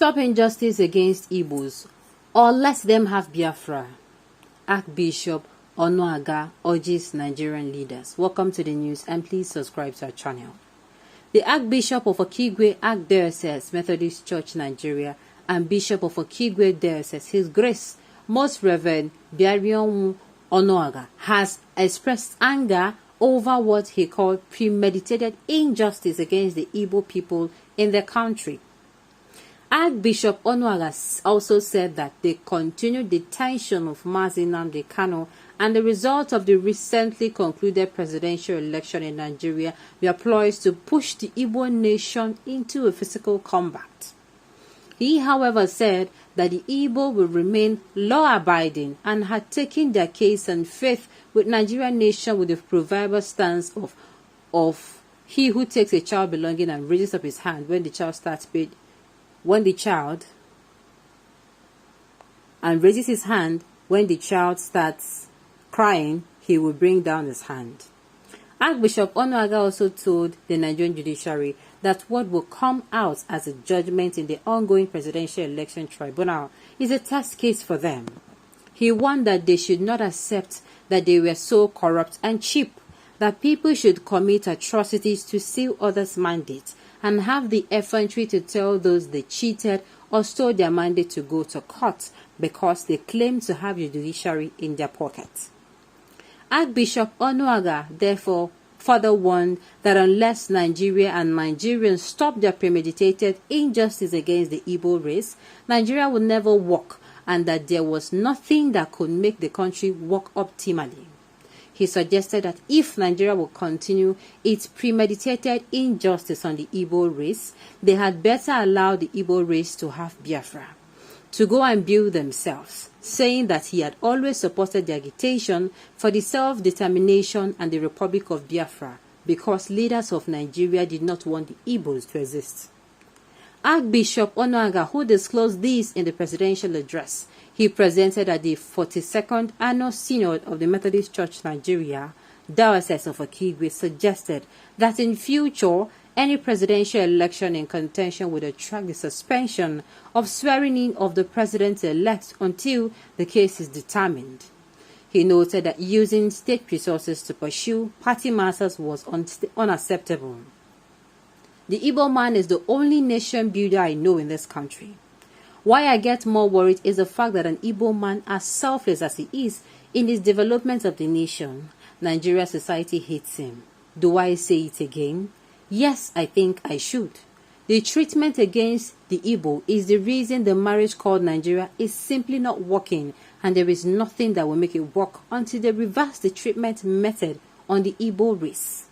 Stop injustice against Igbos, or let them have Biafra. Archbishop Onuagha urges Nigerian leaders. Welcome to the news and please subscribe to our channel. The Archbishop of Okigwe Archdiocese Methodist Church Nigeria and Bishop of Okigwe Diocese, His Grace Most Reverend B1ÀFRA Onuagha, has expressed anger over what he called premeditated injustice against the Igbo people in the country. Archbishop Onuagha also said that the continued detention of Mazi Nnamdi Kanu and the result of the recently concluded presidential election in Nigeria were ploys to push the Igbo nation into a physical combat. He, however, said that the Igbo will remain law-abiding and had taken their case and faith with Nigerian nation with the proverbial stance of he who takes a child belonging and raises up his hand when the child starts raises his hand when the child starts crying, he will bring down his hand. Archbishop Onuagha also told the Nigerian judiciary that what will come out as a judgment in the ongoing presidential election tribunal is a test case for them. He warned that they should not accept that they were so corrupt and cheap, that people should commit atrocities to seal others' mandates and have the effrontery to tell those they cheated or stole their mandate to go to court because they claim to have the judiciary in their pocket. Archbishop Onuagha therefore further warned that unless Nigeria and Nigerians stop their premeditated injustice against the Igbo race, Nigeria will never work, and that there was nothing that could make the country work optimally. He suggested that if Nigeria will continue its premeditated injustice on the Igbo race, they had better allow the Igbo race to have Biafra, to go and build themselves, saying that he had always supported the agitation for the self-determination and the Republic of Biafra because leaders of Nigeria did not want the Igbos to exist. Archbishop Onuagha, who disclosed this in the presidential address he presented at the 42nd Annual Synod of the Methodist Church Nigeria, Diocese of Okigwe, suggested that in future, any presidential election in contention would attract the suspension of swearing in of the president-elect until the case is determined. He noted that using state resources to pursue party matters was unacceptable. The Igbo man is the only nation builder I know in this country. Why I get more worried is the fact that an Igbo man, as selfless as he is in his development of the nation, Nigeria society hates him. Do I say it again? Yes, I think I should. The treatment against the Igbo is the reason the marriage called Nigeria is simply not working, and there is nothing that will make it work until they reverse the treatment method on the Igbo race.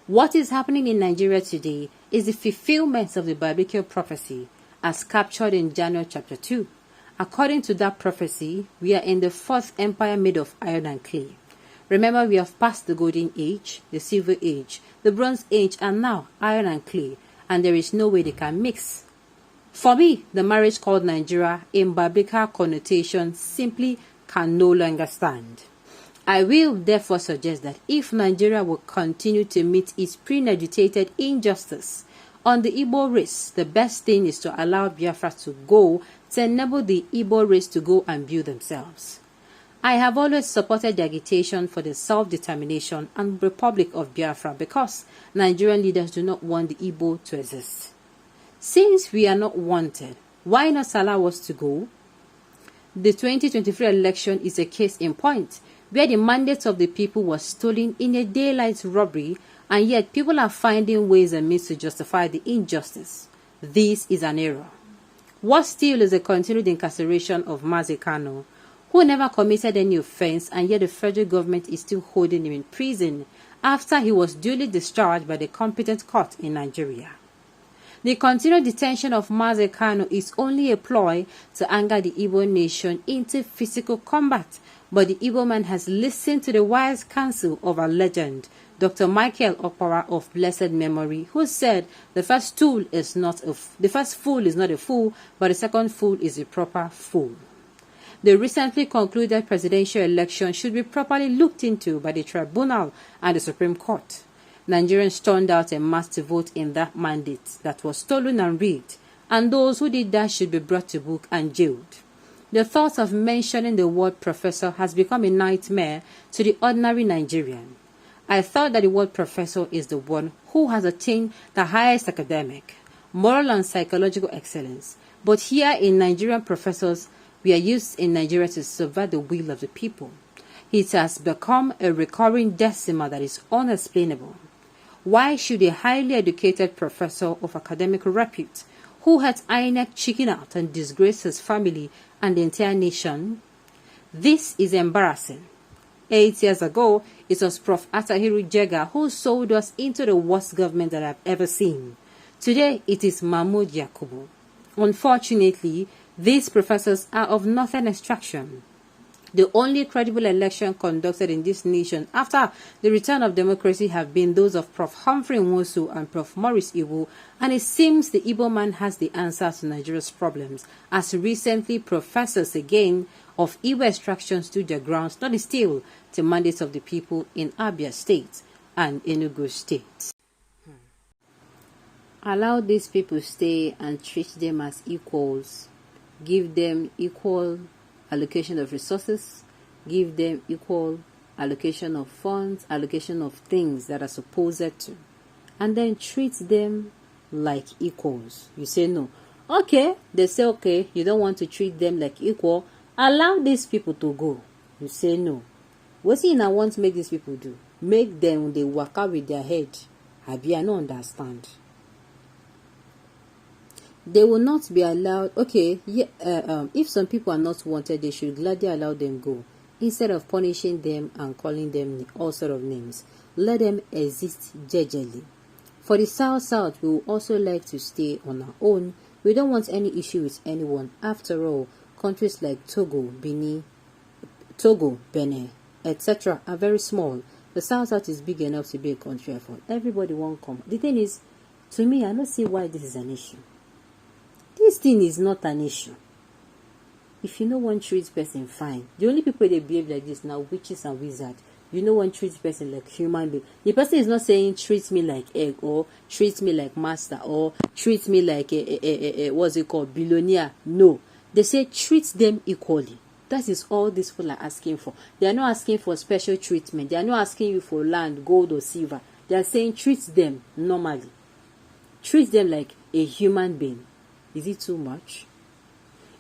What is happening in Nigeria today is the fulfillment of the biblical prophecy as captured in Daniel chapter 2. According to that prophecy, we are in the fourth empire made of iron and clay. Remember, we have passed the golden age, the silver age, the bronze age, and now iron and clay, and there is no way they can mix. For me, the marriage called Nigeria in biblical connotation simply can no longer stand. I will therefore suggest that if Nigeria will continue to meet its premeditated injustice on the Igbo race, the best thing is to allow Biafra to go to enable the Igbo race to go and build themselves. I have always supported the agitation for the self-determination and Republic of Biafra because Nigerian leaders do not want the Igbo to exist. Since we are not wanted, why not allow us to go? The 2023 election is a case in point where the mandate of the people was stolen in a daylight robbery, and yet people are finding ways and means to justify the injustice. This is an error. What still is the continued incarceration of Mazi Kanu, who never committed any offense, and yet the federal government is still holding him in prison after he was duly discharged by the competent court in Nigeria. The continued detention of Mazi Kanu is only a ploy to anger the Igbo nation into physical combat, but the Igbo man has listened to the wise counsel of our legend, Dr. Michael Okpara of blessed memory, who said the first fool is not a fool, but the second fool is a proper fool. The recently concluded presidential election should be properly looked into by the tribunal and the Supreme Court. Nigerians turned out en masse to vote in that mandate that was stolen and rigged, and those who did that should be brought to book and jailed. The thought of mentioning the word professor has become a nightmare to the ordinary Nigerian. I thought that the word professor is the one who has attained the highest academic, moral and psychological excellence. But here in Nigerian professors, we are used in Nigeria to subvert the will of the people. It has become a recurring decimal that is unexplainable. Why should a highly educated professor of academic repute, who had INEC chicken out and disgraced his family and the entire nation? This is embarrassing. 8 years ago, it was Prof. Àttàçking who sold us into the worst government that I've ever seen. Today, it is Mahmoud Yakubu. Unfortunately, these professors are of northern extraction. The only credible election conducted in this nation after the return of democracy have been those of Prof. Humphrey Nwosu and Prof. Maurice Iwu, and it seems the Igbo man has the answer to Nigeria's problems, as recently professors again of Igbo extraction stood their ground, not still to mandates of the people in Abia State and Enugu State. Allow these people stay and treat them as equals. Give them equal allocation of resources, give them equal allocation of funds, allocation of things that are supposed to, and then treat them like equals. You say no. Okay, they say okay, you don't want to treat them like equal, allow these people to go. You say no. What do you want to make these people do? Make them, they work out with their head. I don't understand. They will not be allowed. Okay, if some people are not wanted, they should gladly allow them go, instead of punishing them and calling them all sort of names. Let them exist jejely. For the South, we would also like to stay on our own. We don't want any issue with anyone. After all, countries like Togo, Benin, etc. are very small. The South is big enough to be a country effort. Everybody won't come. The thing is, to me, I don't see why this is an issue. This thing is not an issue. If you know one treats person fine. The only people they behave like this now, witches and wizards. You know one treats person like human being. The person is not saying treat me like egg, or treat me like master, or treat me like what's it called, billionaire. No. They say treat them equally. That is all these people are asking for. They are not asking for special treatment. They are not asking you for land, gold or silver. They are saying treat them normally. Treat them like a human being. Is it too much?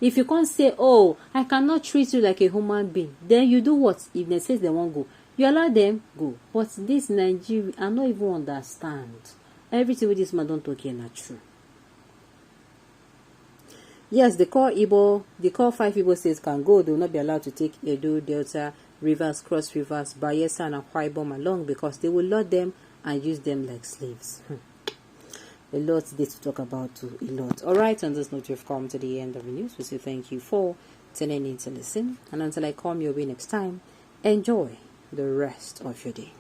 If you can't say, oh, I cannot treat you like a human being, then you do what? If they say they won't go, you allow them go. But this Nigeria, I don't even understand. Everything with this man don't talk here not true. Yes, the core 5 Igbo states can go. They will not be allowed to take Edo, Delta, Rivers, Cross Rivers, Bayelsa, and Akwa Ibom along, because they will load them and use them like slaves. A lot there to talk about too, a lot. Alright, on this note, we've come to the end of the news. We say thank you for tuning in to listen. And until I come your way next time, enjoy the rest of your day.